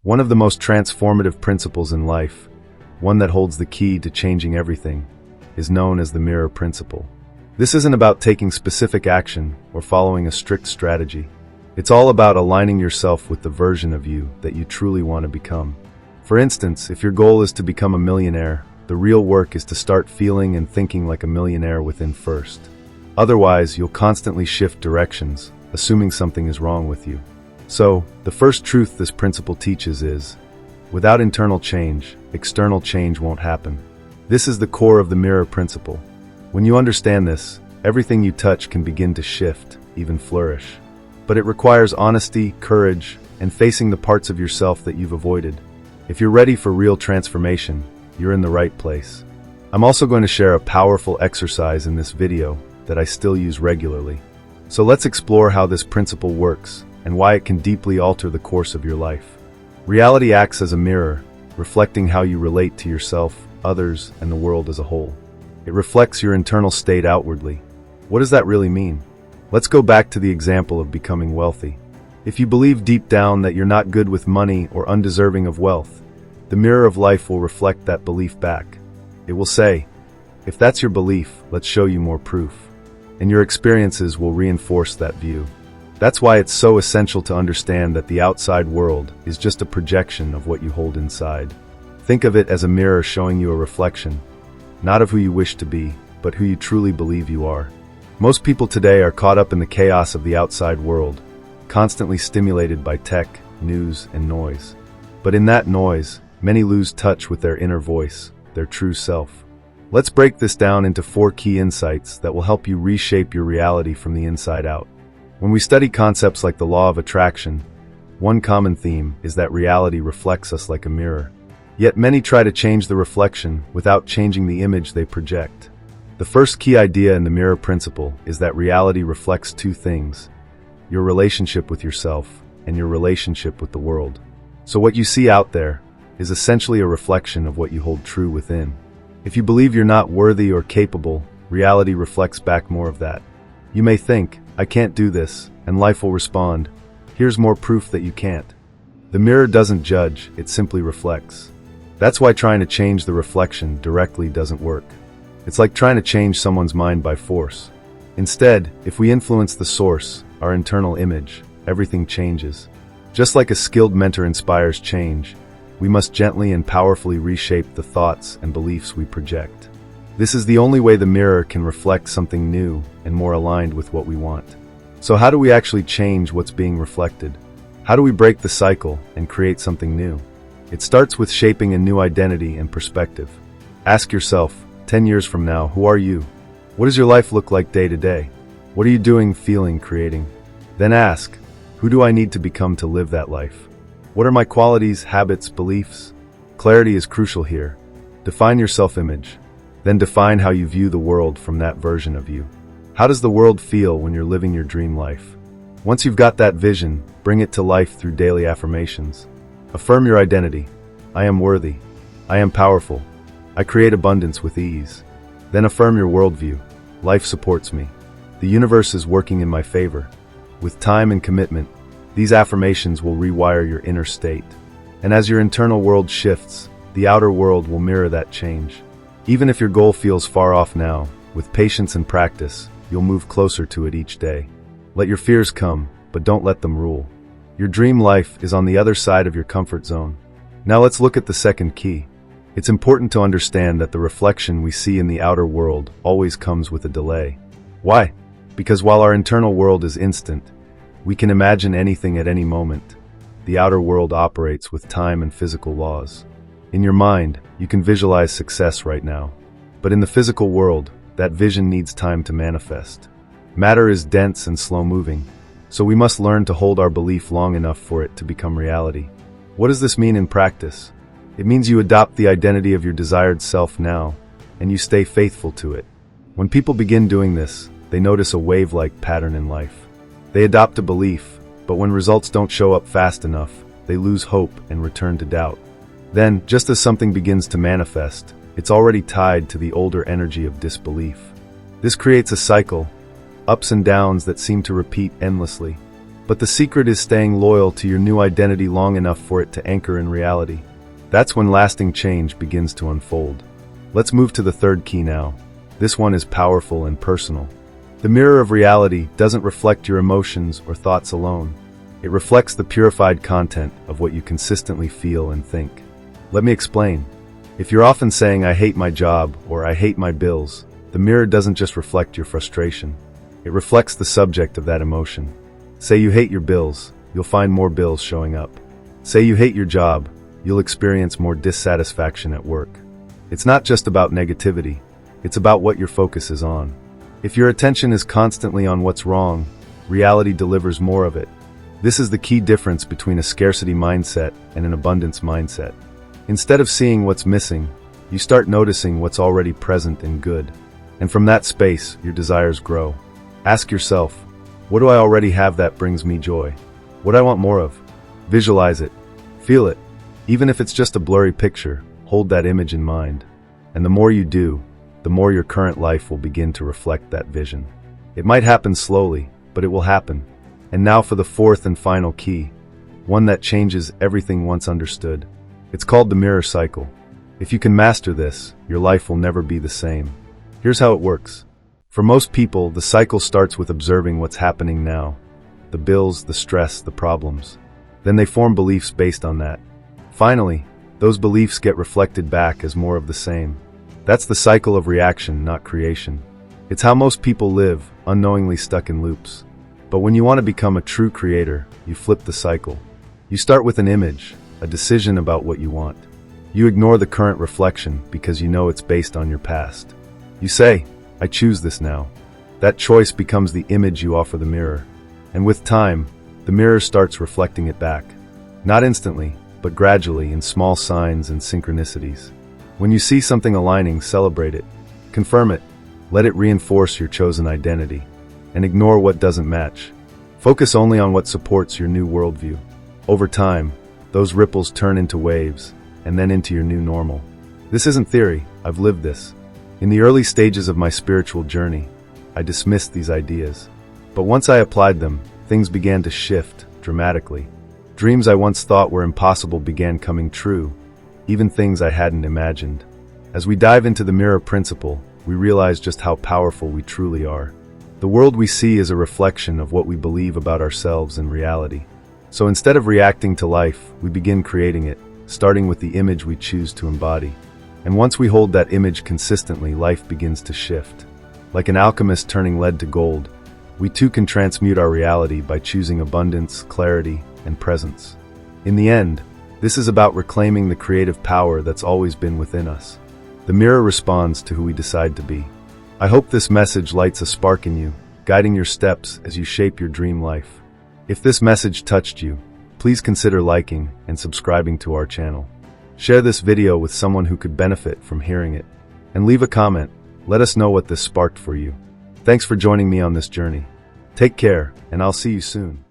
One of the most transformative principles in life, one that holds the key to changing everything, is known as the mirror principle. This isn't about taking specific action or following a strict strategy. It's all about aligning yourself with the version of you that you truly want to become. For instance, if your goal is to become a millionaire, the real work is to start feeling and thinking like a millionaire within first. Otherwise, you'll constantly shift directions, assuming something is wrong with you. So, the first truth this principle teaches is, without internal change, external change won't happen. This is the core of the mirror principle. When you understand this, everything you touch can begin to shift, even flourish. But it requires honesty, courage, and facing the parts of yourself that you've avoided. If you're ready for real transformation, you're in the right place. I'm also going to share a powerful exercise in this video that I still use regularly. So let's explore how this principle works and why it can deeply alter the course of your life. Reality acts as a mirror, reflecting how you relate to yourself, others, and the world as a whole. It reflects your internal state outwardly. What does that really mean? Let's go back to the example of becoming wealthy. If you believe deep down that you're not good with money or undeserving of wealth, the mirror of life will reflect that belief back. It will say, if that's your belief, let's show you more proof. And your experiences will reinforce that view. That's why it's so essential to understand that the outside world is just a projection of what you hold inside. Think of it as a mirror showing you a reflection, not of who you wish to be, but who you truly believe you are. Most people today are caught up in the chaos of the outside world, constantly stimulated by tech, news, and noise. But in that noise, many lose touch with their inner voice, their true self. Let's break this down into 4 key insights that will help you reshape your reality from the inside out. When we study concepts like the law of attraction, one common theme is that reality reflects us like a mirror. Yet many try to change the reflection without changing the image they project. The first key idea in the mirror principle is that reality reflects 2 things: your relationship with yourself and your relationship with the world. So what you see out there is essentially a reflection of what you hold true within. If you believe you're not worthy or capable, reality reflects back more of that. You may think, I can't do this, and life will respond, here's more proof that you can't. The mirror doesn't judge, it simply reflects. That's why trying to change the reflection directly doesn't work. It's like trying to change someone's mind by force. Instead, if we influence the source, our internal image, everything changes. Just like a skilled mentor inspires change, we must gently and powerfully reshape the thoughts and beliefs we project. This is the only way the mirror can reflect something new and more aligned with what we want. So how do we actually change what's being reflected? How do we break the cycle and create something new? It starts with shaping a new identity and perspective. Ask yourself, 10 years from now, who are you? What does your life look like day to day? What are you doing, feeling, creating? Then ask, who do I need to become to live that life? What are my qualities, habits, beliefs? Clarity is crucial here. Define your self-image. Then define how you view the world from that version of you. How does the world feel when you're living your dream life? Once you've got that vision, bring it to life through daily affirmations. Affirm your identity. I am worthy. I am powerful. I create abundance with ease. Then affirm your worldview. Life supports me. The universe is working in my favor. With time and commitment, these affirmations will rewire your inner state. And as your internal world shifts, the outer world will mirror that change. Even if your goal feels far off now, with patience and practice, you'll move closer to it each day. Let your fears come, but don't let them rule. Your dream life is on the other side of your comfort zone. Now let's look at the second key. It's important to understand that the reflection we see in the outer world always comes with a delay. Why? Because while our internal world is instant, we can imagine anything at any moment. The outer world operates with time and physical laws. In your mind, you can visualize success right now. But in the physical world, that vision needs time to manifest. Matter is dense and slow-moving, so we must learn to hold our belief long enough for it to become reality. What does this mean in practice? It means you adopt the identity of your desired self now, and you stay faithful to it. When people begin doing this, they notice a wave-like pattern in life. They adopt a belief, but when results don't show up fast enough, they lose hope and return to doubt. Then, just as something begins to manifest, it's already tied to the older energy of disbelief. This creates a cycle, ups and downs that seem to repeat endlessly. But the secret is staying loyal to your new identity long enough for it to anchor in reality. That's when lasting change begins to unfold. Let's move to the third key now. This one is powerful and personal. The mirror of reality doesn't reflect your emotions or thoughts alone. It reflects the purified content of what you consistently feel and think. Let me explain. If you're often saying, "I hate my job," or "I hate my bills," the mirror doesn't just reflect your frustration. It reflects the subject of that emotion. Say you hate your bills, you'll find more bills showing up. Say you hate your job, you'll experience more dissatisfaction at work. It's not just about negativity, it's about what your focus is on. If your attention is constantly on what's wrong, reality delivers more of it. This is the key difference between a scarcity mindset and an abundance mindset. Instead of seeing what's missing, you start noticing what's already present and good. And from that space, your desires grow. Ask yourself, what do I already have that brings me joy? What do I want more of? Visualize it. Feel it. Even if it's just a blurry picture, hold that image in mind. And the more you do, the more your current life will begin to reflect that vision. It might happen slowly, but it will happen. And now for the fourth and final key, one that changes everything once understood. It's called the mirror cycle. If you can master this, your life will never be the same. Here's how it works. For most people, the cycle starts with observing what's happening now. The bills, the stress, the problems. Then they form beliefs based on that. Finally, those beliefs get reflected back as more of the same. That's the cycle of reaction, not creation. It's how most people live, unknowingly stuck in loops. But when you want to become a true creator, you flip the cycle. You start with an image, a decision about what you want. You ignore the current reflection because you know it's based on your past. You say, "I choose this now." That choice becomes the image you offer the mirror. And with time, the mirror starts reflecting it back. Not instantly, but gradually in small signs and synchronicities. When you see something aligning, celebrate it. Confirm it. Let it reinforce your chosen identity. And ignore what doesn't match. Focus only on what supports your new worldview. Over time, those ripples turn into waves, and then into your new normal. This isn't theory, I've lived this. In the early stages of my spiritual journey, I dismissed these ideas. But once I applied them, things began to shift dramatically. Dreams I once thought were impossible began coming true, even things I hadn't imagined. As we dive into the mirror principle, we realize just how powerful we truly are. The world we see is a reflection of what we believe about ourselves in reality. So instead of reacting to life, we begin creating it, starting with the image we choose to embody. And once we hold that image consistently, life begins to shift. Like an alchemist turning lead to gold, we too can transmute our reality by choosing abundance, clarity, and presence. In the end, this is about reclaiming the creative power that's always been within us. The mirror responds to who we decide to be. I hope this message lights a spark in you, guiding your steps as you shape your dream life. If this message touched you, please consider liking and subscribing to our channel. Share this video with someone who could benefit from hearing it. And leave a comment, let us know what this sparked for you. Thanks for joining me on this journey. Take care, and I'll see you soon.